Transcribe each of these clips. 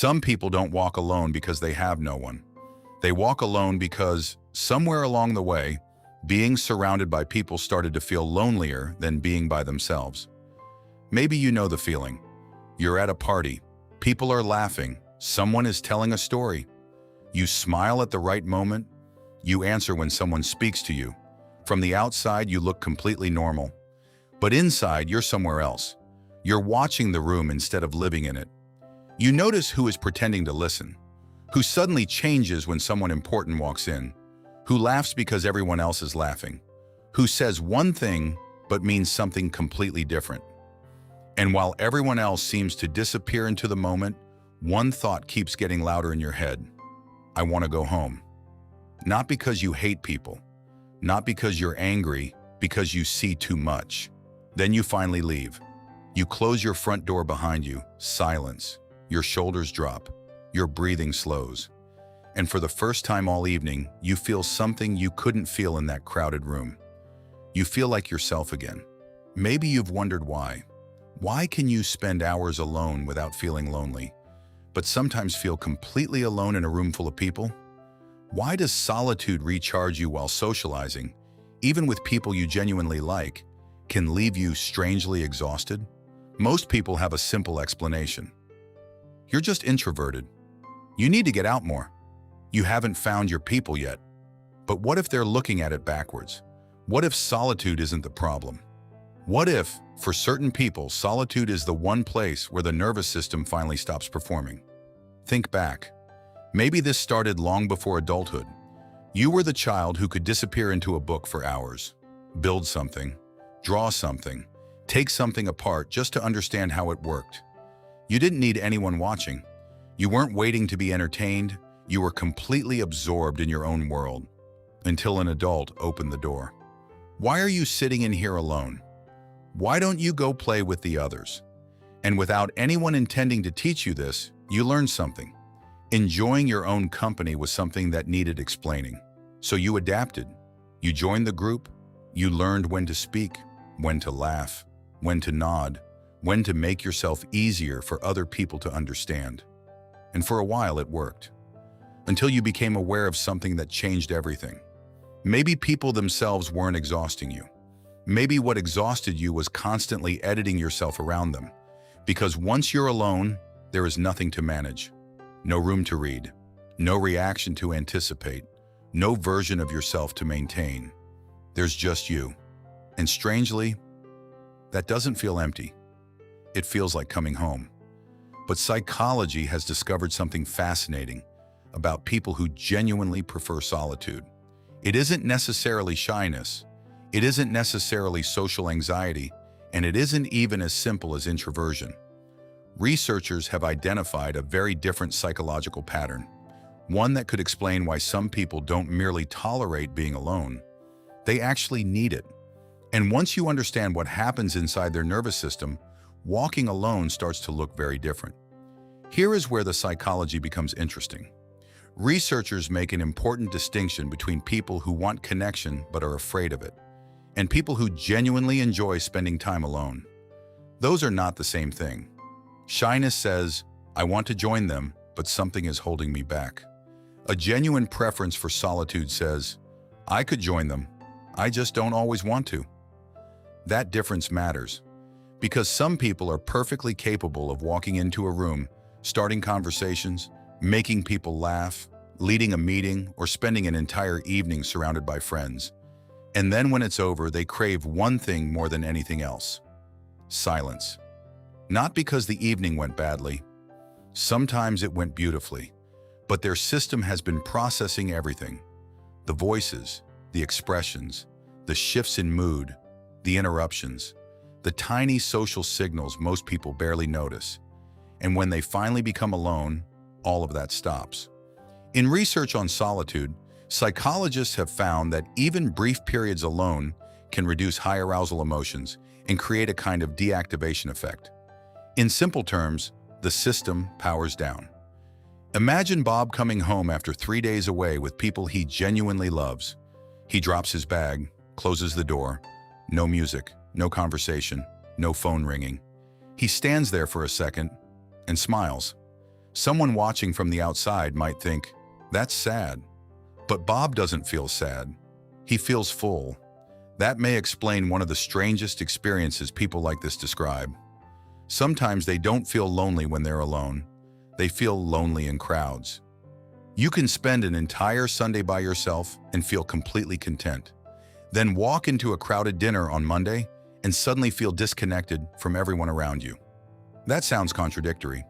Some people don't walk alone because they have no one. They walk alone because, somewhere along the way, being surrounded by people started to feel lonelier than being by themselves. Maybe you know the feeling. You're at a party. People are laughing. Someone is telling a story. You smile at the right moment. You answer when someone speaks to you. From the outside, you look completely normal. But inside, you're somewhere else. You're watching the room instead of living in it. You notice who is pretending to listen, who suddenly changes when someone important walks in, who laughs because everyone else is laughing, who says one thing but means something completely different. And while everyone else seems to disappear into the moment, one thought keeps getting louder in your head. I want to go home. Not because you hate people, not because you're angry, because you see too much. Then you finally leave. You close your front door behind you, silence. Your shoulders drop. Your breathing slows. And for the first time all evening, you feel something you couldn't feel in that crowded room. You feel like yourself again. Maybe you've wondered why. Why can you spend hours alone without feeling lonely, but sometimes feel completely alone in a room full of people? Why does solitude recharge you while socializing, even with people you genuinely like, can leave you strangely exhausted? Most people have a simple explanation. You're just introverted. You need to get out more. You haven't found your people yet. But what if they're looking at it backwards? What if solitude isn't the problem? What if, for certain people, solitude is the one place where the nervous system finally stops performing? Think back. Maybe this started long before adulthood. You were the child who could disappear into a book for hours, build something, draw something, take something apart just to understand how it worked. You didn't need anyone watching. You weren't waiting to be entertained. You were completely absorbed in your own world until an adult opened the door. Why are you sitting in here alone? Why don't you go play with the others? And without anyone intending to teach you this, you learned something. Enjoying your own company was something that needed explaining. So you adapted. You joined the group. You learned when to speak, when to laugh, when to nod, when to make yourself easier for other people to understand. And for a while it worked. Until you became aware of something that changed everything. Maybe people themselves weren't exhausting you. Maybe what exhausted you was constantly editing yourself around them. Because once you're alone, there is nothing to manage. No room to read. No reaction to anticipate. No version of yourself to maintain. There's just you. And strangely, that doesn't feel empty. It feels like coming home. But psychology has discovered something fascinating about people who genuinely prefer solitude. It isn't necessarily shyness. It isn't necessarily social anxiety, and it isn't even as simple as introversion. Researchers have identified a very different psychological pattern, one that could explain why some people don't merely tolerate being alone. They actually need it. And once you understand what happens inside their nervous system, walking alone starts to look very different. Here is where the psychology becomes interesting. Researchers make an important distinction between people who want connection but are afraid of it, and people who genuinely enjoy spending time alone. Those are not the same thing. Shyness says, I want to join them, but something is holding me back. A genuine preference for solitude says, I could join them, I just don't always want to. That difference matters, because some people are perfectly capable of walking into a room, starting conversations, making people laugh, leading a meeting, or spending an entire evening surrounded by friends. And then when it's over, they crave one thing more than anything else: silence. Not because the evening went badly. Sometimes it went beautifully, but their system has been processing everything. The voices, the expressions, the shifts in mood, the interruptions, the tiny social signals most people barely notice. And when they finally become alone, all of that stops. In research on solitude, psychologists have found that even brief periods alone can reduce high arousal emotions and create a kind of deactivation effect. In simple terms, the system powers down. Imagine Bob coming home after 3 days away with people he genuinely loves. He drops his bag, closes the door. No music, no conversation, no phone ringing. He stands there for a second and smiles. Someone watching from the outside might think, "That's sad." But Bob doesn't feel sad. He feels full. That may explain one of the strangest experiences people like this describe. Sometimes they don't feel lonely when they're alone. They feel lonely in crowds. You can spend an entire Sunday by yourself and feel completely content. Then walk into a crowded dinner on Monday and suddenly feel disconnected from everyone around you. That sounds contradictory,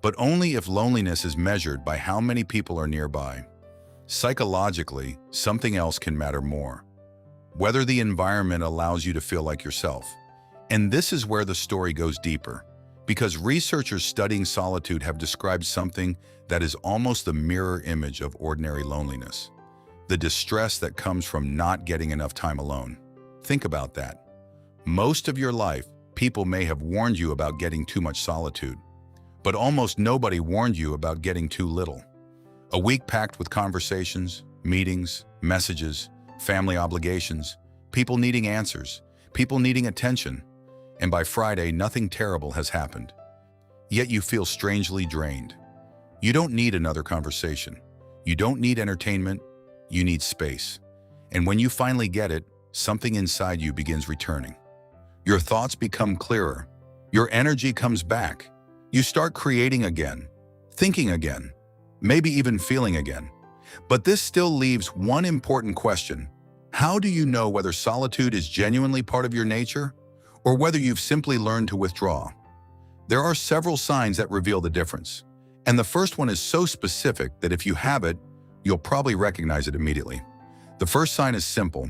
but only if loneliness is measured by how many people are nearby. Psychologically, something else can matter more. Whether the environment allows you to feel like yourself. And this is where the story goes deeper, because researchers studying solitude have described something that is almost the mirror image of ordinary loneliness. The distress that comes from not getting enough time alone. Think about that. Most of your life, people may have warned you about getting too much solitude, but almost nobody warned you about getting too little. A week packed with conversations, meetings, messages, family obligations, people needing answers, people needing attention, and by Friday, nothing terrible has happened. Yet you feel strangely drained. You don't need another conversation. You don't need entertainment. You need space. And when you finally get it, something inside you begins returning. Your thoughts become clearer. Your energy comes back. You start creating again, thinking again, maybe even feeling again. But this still leaves one important question. How do you know whether solitude is genuinely part of your nature, or whether you've simply learned to withdraw? There are several signs that reveal the difference. And the first one is so specific that if you have it, you'll probably recognize it immediately. The first sign is simple.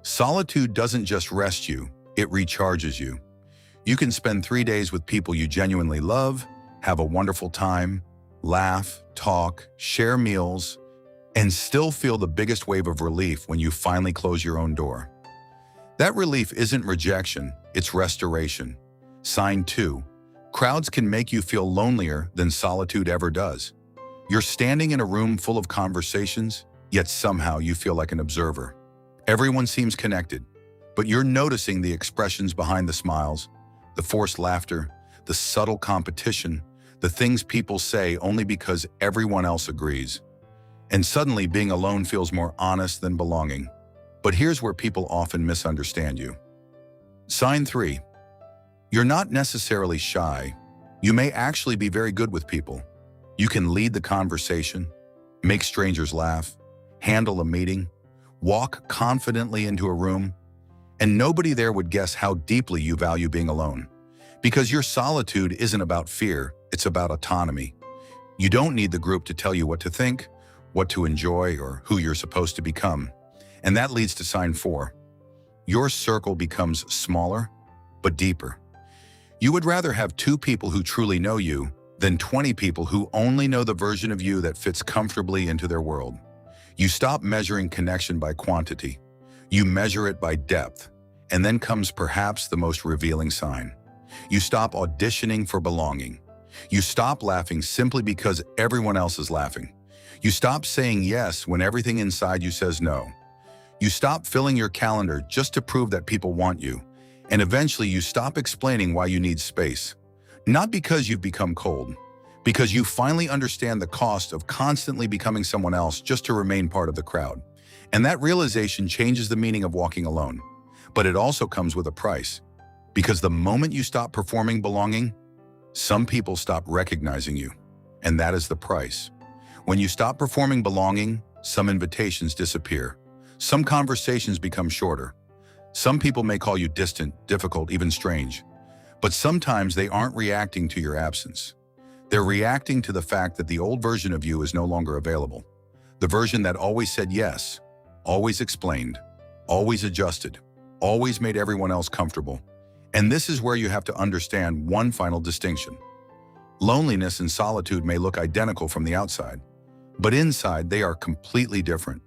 Solitude doesn't just rest you, it recharges you. You can spend 3 days with people you genuinely love, have a wonderful time, laugh, talk, share meals, and still feel the biggest wave of relief when you finally close your own door. That relief isn't rejection, it's restoration. Sign 2. Crowds can make you feel lonelier than solitude ever does. You're standing in a room full of conversations, yet somehow you feel like an observer. Everyone seems connected, but you're noticing the expressions behind the smiles, the forced laughter, the subtle competition, the things people say only because everyone else agrees. And suddenly being alone feels more honest than belonging. But here's where people often misunderstand you. Sign 3. You're not necessarily shy. You may actually be very good with people. You can lead the conversation, make strangers laugh, handle a meeting, walk confidently into a room, and nobody there would guess how deeply you value being alone. Because your solitude isn't about fear, it's about autonomy. You don't need the group to tell you what to think, what to enjoy, or who you're supposed to become. And that leads to sign 4. Your circle becomes smaller, but deeper. You would rather have 2 people who truly know you than 20 people who only know the version of you that fits comfortably into their world. You stop measuring connection by quantity. You measure it by depth. And then comes perhaps the most revealing sign. You stop auditioning for belonging. You stop laughing simply because everyone else is laughing. You stop saying yes when everything inside you says no. You stop filling your calendar just to prove that people want you. And eventually you stop explaining why you need space. Not because you've become cold, because you finally understand the cost of constantly becoming someone else just to remain part of the crowd. And that realization changes the meaning of walking alone. But it also comes with a price. Because the moment you stop performing belonging, some people stop recognizing you. And that is the price. When you stop performing belonging, some invitations disappear. Some conversations become shorter. Some people may call you distant, difficult, even strange. But sometimes they aren't reacting to your absence. They're reacting to the fact that the old version of you is no longer available. The version that always said yes, always explained, always adjusted, always made everyone else comfortable. And this is where you have to understand one final distinction. Loneliness and solitude may look identical from the outside, but inside they are completely different.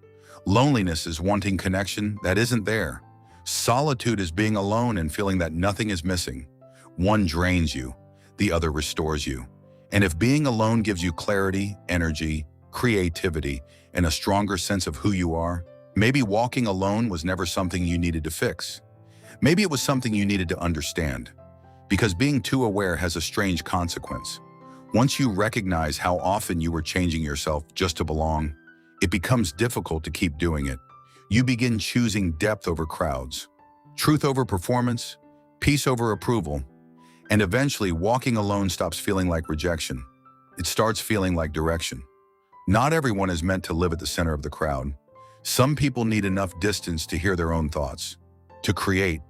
Loneliness is wanting connection that isn't there. Solitude is being alone and feeling that nothing is missing. One drains you, the other restores you. And if being alone gives you clarity, energy, creativity, and a stronger sense of who you are, maybe walking alone was never something you needed to fix. Maybe it was something you needed to understand. Because being too aware has a strange consequence. Once you recognize how often you were changing yourself just to belong, it becomes difficult to keep doing it. You begin choosing depth over crowds, truth over performance, peace over approval, and eventually walking alone stops feeling like rejection. It starts feeling like direction. Not everyone is meant to live at the center of the crowd. Some people need enough distance to hear their own thoughts, to create,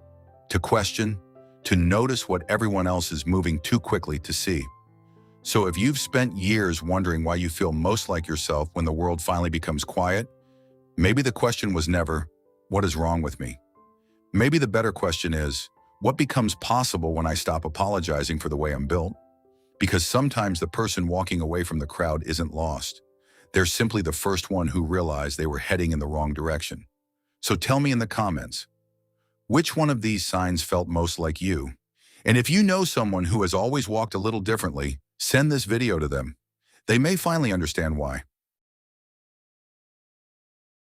to question, to notice what everyone else is moving too quickly to see. So if you've spent years wondering why you feel most like yourself when the world finally becomes quiet, maybe the question was never, what is wrong with me? Maybe the better question is, what becomes possible when I stop apologizing for the way I'm built? Because sometimes the person walking away from the crowd isn't lost. They're simply the first one who realized they were heading in the wrong direction. So tell me in the comments, which one of these signs felt most like you? And if you know someone who has always walked a little differently, send this video to them. They may finally understand why.